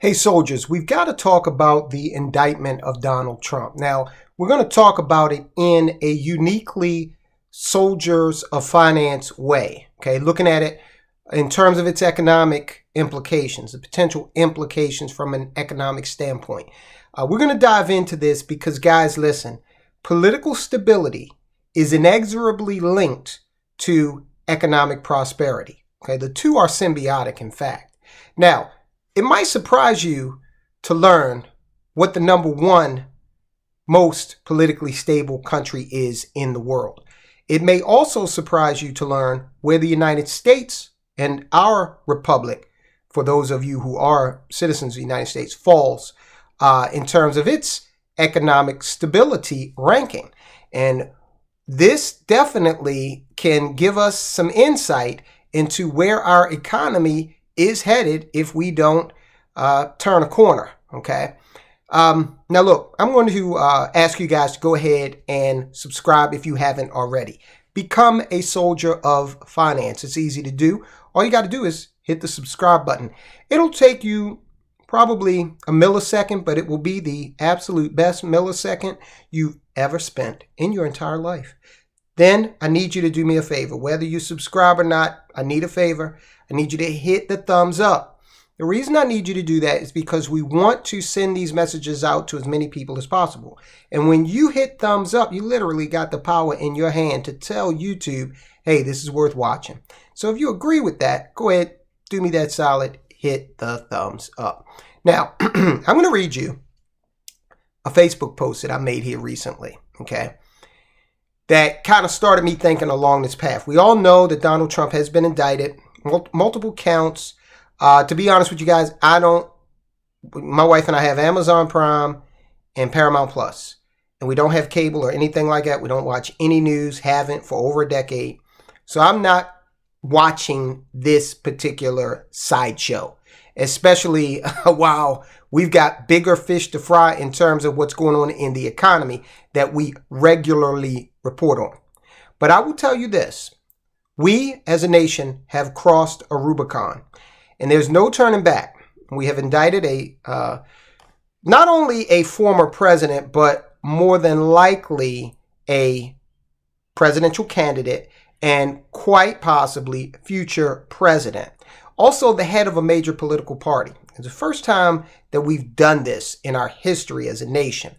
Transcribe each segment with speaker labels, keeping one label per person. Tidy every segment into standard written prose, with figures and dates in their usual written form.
Speaker 1: Hey soldiers, we've got to talk about the indictment of Donald Trump. Now, we're going to talk about it in a uniquely soldiers of finance way. Okay, looking at it in terms of its economic implications, the potential implications from an economic standpoint. We're going to dive into this because, guys, listen, political stability is inexorably linked to economic prosperity. Okay, the two are symbiotic, in fact. Now, it might surprise you to learn what the number one most politically stable country is in the world. It may also surprise you to learn where the United States and our republic, for those of you who are citizens of the United States, falls in terms of its economic stability ranking. And this definitely can give us some insight into where our economy is headed if we don't turn a corner, okay? Now look, I'm going to ask you guys to go ahead and subscribe if you haven't already. Become a soldier of finance. It's easy to do. All you got to do is hit the subscribe button. It'll take you probably a millisecond, but it will be the absolute best millisecond you've ever spent in your entire life. Then I need you to do me a favor. Whether you subscribe or not, I need a favor. I need you to hit the thumbs up. The reason I need you to do that is because we want to send these messages out to as many people as possible. And when you hit thumbs up, you literally got the power in your hand to tell YouTube, hey, this is worth watching. So if you agree with that, go ahead, do me that solid, hit the thumbs up. Now, I'm going to read you a Facebook post that I made here recently, okay? That kind of started me thinking along this path. We all know that Donald Trump has been indicted, multiple counts. To be honest with you guys, my wife and I have Amazon Prime and Paramount Plus, and we don't have cable or anything like that. We don't watch any news, haven't for over a decade. So I'm not watching this particular sideshow, especially while we've got bigger fish to fry in terms of what's going on in the economy that we regularly report on. But I will tell you this. We as a nation have crossed a Rubicon, and there's no turning back. We have indicted not only a former president, but more than likely a presidential candidate and quite possibly future president. Also the head of a major political party. It's the first time that we've done this in our history as a nation.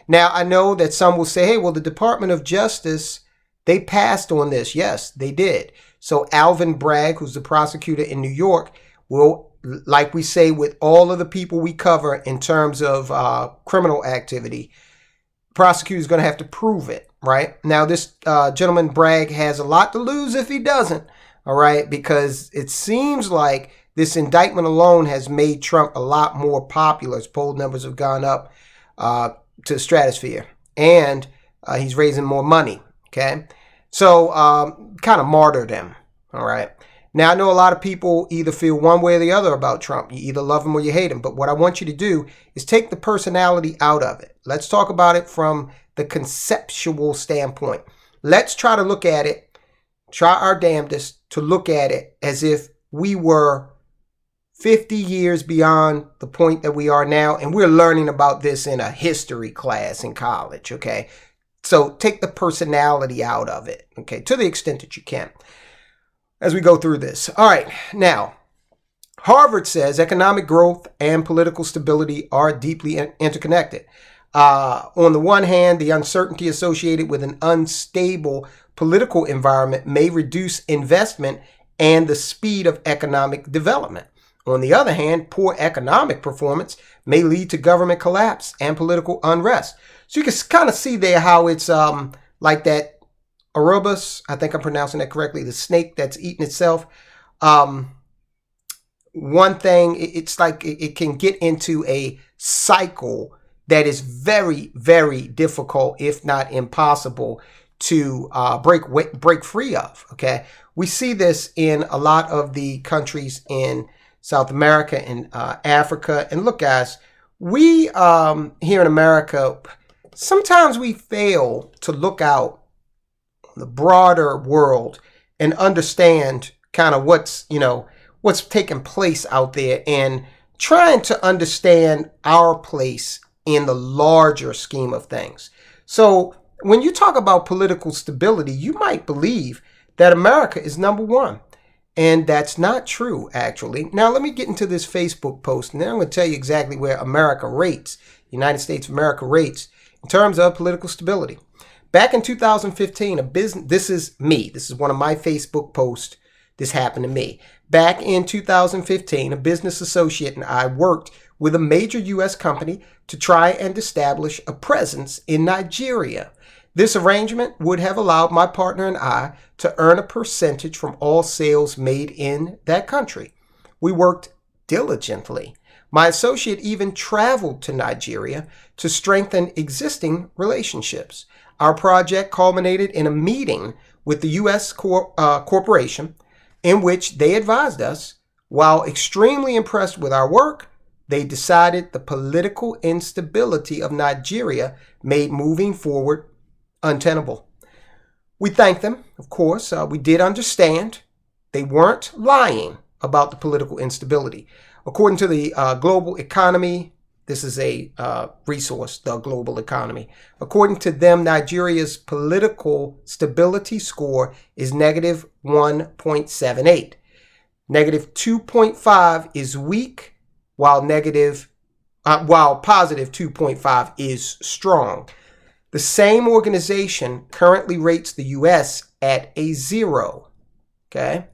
Speaker 1: Now, I know that some will say, hey, well, the Department of Justice, they passed on this. Yes, they did. So Alvin Bragg, who's the prosecutor in New York, will, like we say with all of the people we cover in terms of criminal activity, the prosecutor is going to have to prove it, right? Now, this gentleman Bragg has a lot to lose if he doesn't, all right? Because it seems like this indictment alone has made Trump a lot more popular. His poll numbers have gone up to the stratosphere, and he's raising more money, okay? So kind of martyred him, all right? Now, I know a lot of people either feel one way or the other about Trump. You either love him or you hate him. But what I want you to do is take the personality out of it. Let's talk about it from the conceptual standpoint. Let's try to look at it, try our damnedest to look at it as if we were 50 years beyond the point that we are now. And we're learning about this in a history class in college, okay? So take the personality out of it, okay, to the extent that you can, as we go through this. All right, now, Harvard says economic growth and political stability are deeply interconnected. On the one hand, the uncertainty associated with an unstable political environment may reduce investment and the speed of economic development. On the other hand, poor economic performance may lead to government collapse and political unrest. So you can kind of see there how it's like that Ouroboros, I think I'm pronouncing that correctly, the snake that's eating itself. One thing, it's like it can get into a cycle that is very, very difficult, if not impossible, to break free of, okay? We see this in a lot of the countries in South America and Africa. And look, guys, we here in America, sometimes we fail to look out the broader world and understand kind of what's taking place out there and trying to understand our place in the larger scheme of things. So when you talk about political stability, you might believe that America is number one. And that's not true, actually. Now, let me get into this Facebook post, and then I'm going to tell you exactly where America rates, United States of America rates, in terms of political stability. Back in 2015, this is me. This is one of my Facebook posts. This happened to me. Back in 2015, a business associate and I worked with a major U.S. company to try and establish a presence in Nigeria. This arrangement would have allowed my partner and I to earn a percentage from all sales made in that country. We worked diligently. My associate even traveled to Nigeria to strengthen existing relationships. Our project culminated in a meeting with the U.S. corporation in which they advised us, while extremely impressed with our work, they decided the political instability of Nigeria made moving forward untenable. We thanked them, of course. We did understand they weren't lying about the political instability. According to the global economy, this is a resource, the global economy. According to them, Nigeria's political stability score is negative 1.78. Negative 2.5 is weak, while positive 2.5 is strong. The same organization currently rates the U.S. at a 0. Okay?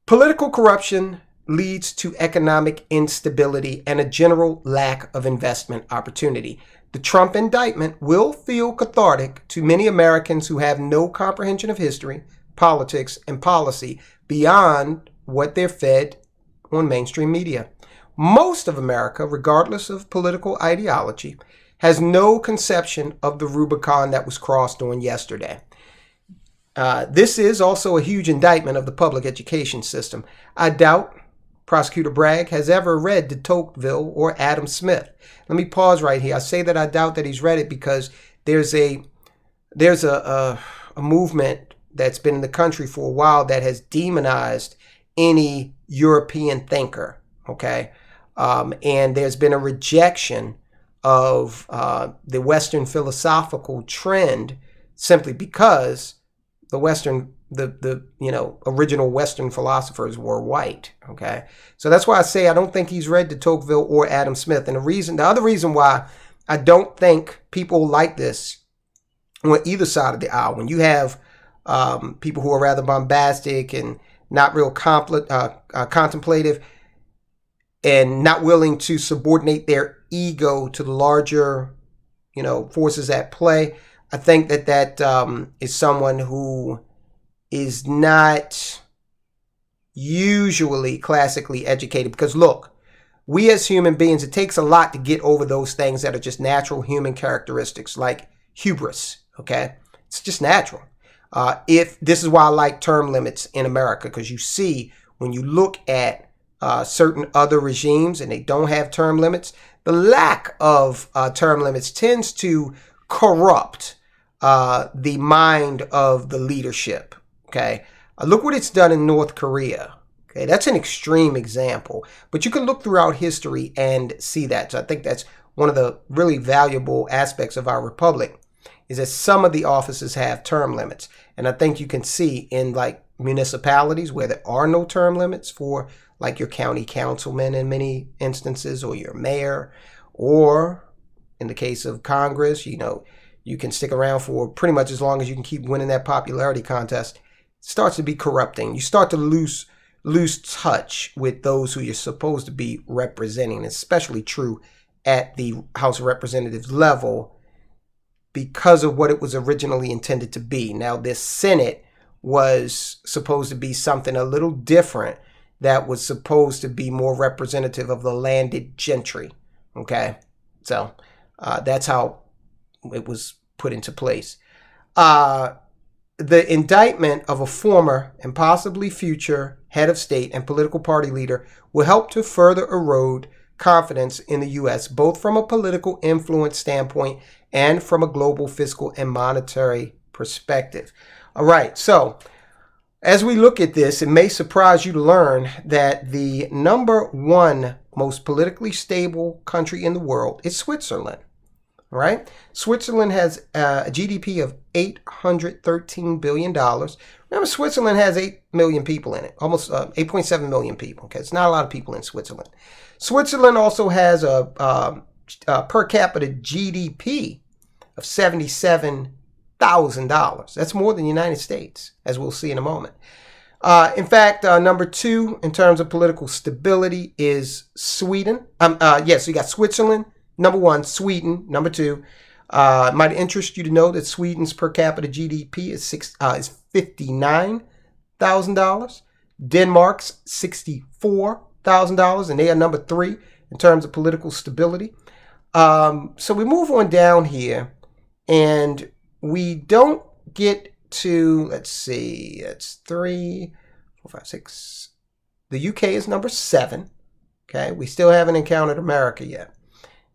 Speaker 1: Political corruption leads to economic instability and a general lack of investment opportunity. The Trump indictment will feel cathartic to many Americans who have no comprehension of history, politics, and policy beyond what they're fed on mainstream media. Most of America, regardless of political ideology, has no conception of the Rubicon that was crossed on yesterday. This is also a huge indictment of the public education system. I doubt Prosecutor Bragg has ever read de Tocqueville or Adam Smith. Let me pause right here. I say that I doubt that he's read it because there's a movement that's been in the country for a while that has demonized any European thinker, okay? And there's been a rejection of the Western philosophical trend simply because the original Western philosophers were white. Okay, so that's why I say I don't think he's read de Tocqueville or Adam Smith. And the other reason why I don't think people like this on either side of the aisle, when you have people who are rather bombastic and not real contemplative and not willing to subordinate their ego to the larger, forces at play. I think that is someone who is not usually classically educated. Because look, we as human beings, it takes a lot to get over those things that are just natural human characteristics, like hubris. Okay, it's just natural. If this is why I like term limits in America, because you see when you look at certain other regimes and they don't have term limits, the lack of term limits tends to corrupt the mind of the leadership. Okay, look what it's done in North Korea. Okay, that's an extreme example, but you can look throughout history and see that. So I think that's one of the really valuable aspects of our republic, is that some of the offices have term limits. And I think you can see in like municipalities where there are no term limits for like your county councilman in many instances, or your mayor, or in the case of Congress, you can stick around for pretty much as long as you can keep winning that popularity contest. It starts to be corrupting. You start to lose touch with those who you're supposed to be representing, especially true at the House of Representatives level, because of what it was originally intended to be. Now, this Senate was supposed to be something a little different, that was supposed to be more representative of the landed gentry. Okay, so that's how it was put into place. The indictment of a former and possibly future head of state and political party leader will help to further erode confidence in the U.S., both from a political influence standpoint and from a global fiscal and monetary perspective. All right, so As we look at this, it may surprise you to learn that the number one most politically stable country in the world is Switzerland. Right? Switzerland has a GDP of $813 billion. Remember, Switzerland has 8 million people in it, almost 8.7 million people. Okay, it's not a lot of people in Switzerland. Switzerland also has a per capita GDP of $77,000. That's more than the United States, as we'll see in a moment. In fact, number two in terms of political stability is Sweden. Yes, so you got Switzerland. Number one, Sweden. Number two, it might interest you to know that Sweden's per capita GDP is $59,000. Denmark's $64,000, and they are number three in terms of political stability. So we move on down here, and we don't get to, let's see, that's 3, 4, 5, 6. The UK is number 7. Okay, we still haven't encountered America yet.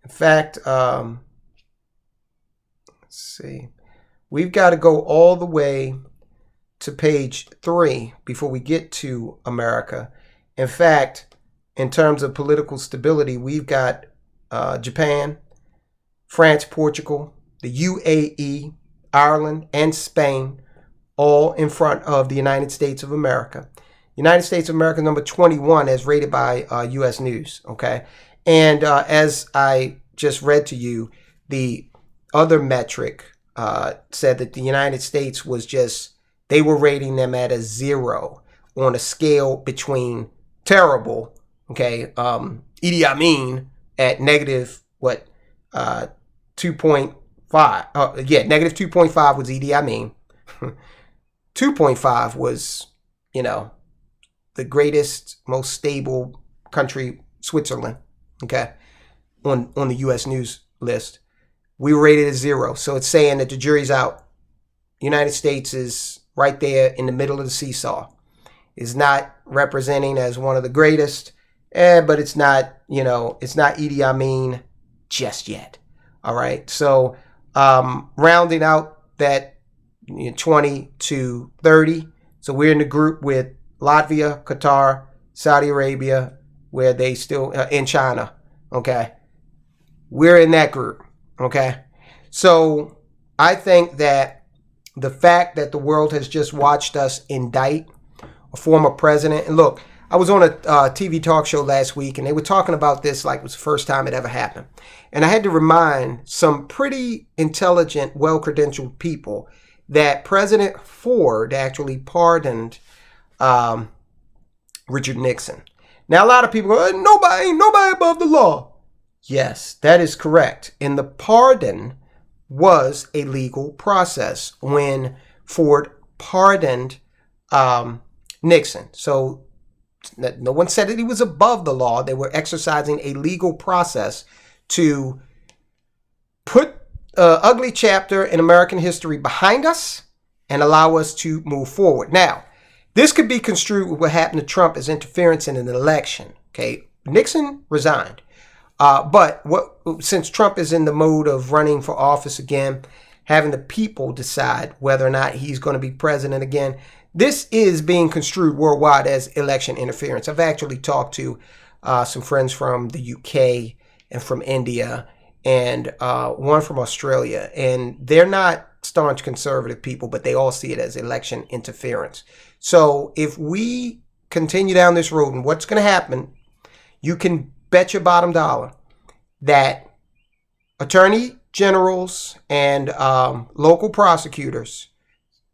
Speaker 1: In fact, let's see, we've got to go all the way to page 3 before we get to America. In fact, in terms of political stability, we've got Japan, France, Portugal, the UAE, Ireland, and Spain, all in front of the United States of America. United States of America number 21 as rated by U.S. News, okay? And as I just read to you, the other metric said that the United States was just, they were rating them at a 0 on a scale between terrible, okay, Idi Amin at negative, 2.5. Negative 2.5 was Idi Amin. 2.5 was, the greatest, most stable country, Switzerland, okay, on the U.S. News list. We were rated at 0, so it's saying that the jury's out. United States is right there in the middle of the seesaw. Is not representing as one of the greatest, but it's not, it's not Idi Amin just yet. All right, so rounding out that 20 to 30. So we're in the group with Latvia, Qatar, Saudi Arabia, where they still, in China, okay? We're in that group, okay? So I think that the fact that the world has just watched us indict a former president, and look, I was on a TV talk show last week, and they were talking about this like it was the first time it ever happened. And I had to remind some pretty intelligent, well-credentialed people that President Ford actually pardoned Richard Nixon. Now, a lot of people go, nobody above the law. Yes, that is correct. And the pardon was a legal process when Ford pardoned Nixon. So no one said that he was above the law. They were exercising a legal process to put an ugly chapter in American history behind us and allow us to move forward. Now, this could be construed with what happened to Trump as interference in an election. Okay, Nixon resigned. But since Trump is in the mode of running for office again, having the people decide whether or not he's going to be president again, this is being construed worldwide as election interference. I've actually talked to some friends from the UK and from India and one from Australia, and they're not staunch conservative people, but they all see it as election interference. So if we continue down this road, and what's going to happen, you can bet your bottom dollar that attorney generals and local prosecutors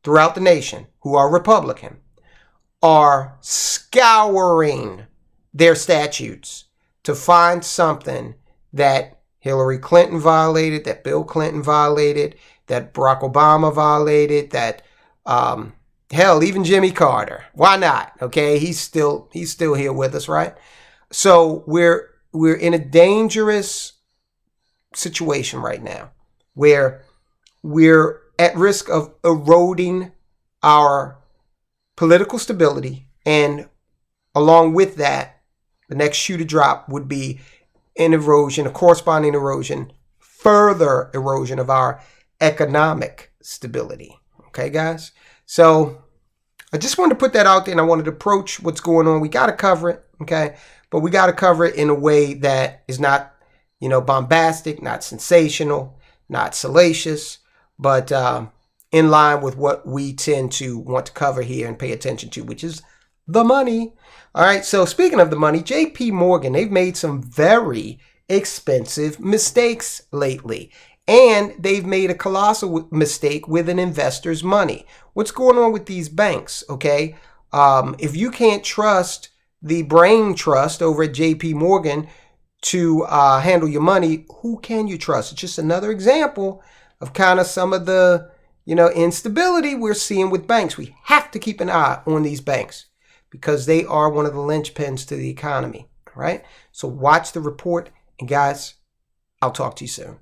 Speaker 1: throughout the nation who are Republican are scouring their statutes to find something that Hillary Clinton violated, that Bill Clinton violated, that Barack Obama violated, that hell, even Jimmy Carter. Why not? Okay, he's still here with us, right? So we're in a dangerous situation right now where we're at risk of eroding our political stability, and along with that, the next shoe to drop would be an erosion, a corresponding erosion, further erosion of our economic stability. Okay, guys? So I just wanted to put that out there, and I wanted to approach what's going on. We got to cover it, okay? But we got to cover it in a way that is not, bombastic, not sensational, not salacious, but in line with what we tend to want to cover here and pay attention to, which is the money. All right, so speaking of the money, JP Morgan, they've made some very expensive mistakes lately. And they've made a colossal mistake with an investor's money. What's going on with these banks, okay? If you can't trust the brain trust over at JP Morgan to handle your money, who can you trust? It's just another example of kind of some of the, instability we're seeing with banks. We have to keep an eye on these banks because they are one of the linchpins to the economy, all right? So watch the report. And guys, I'll talk to you soon.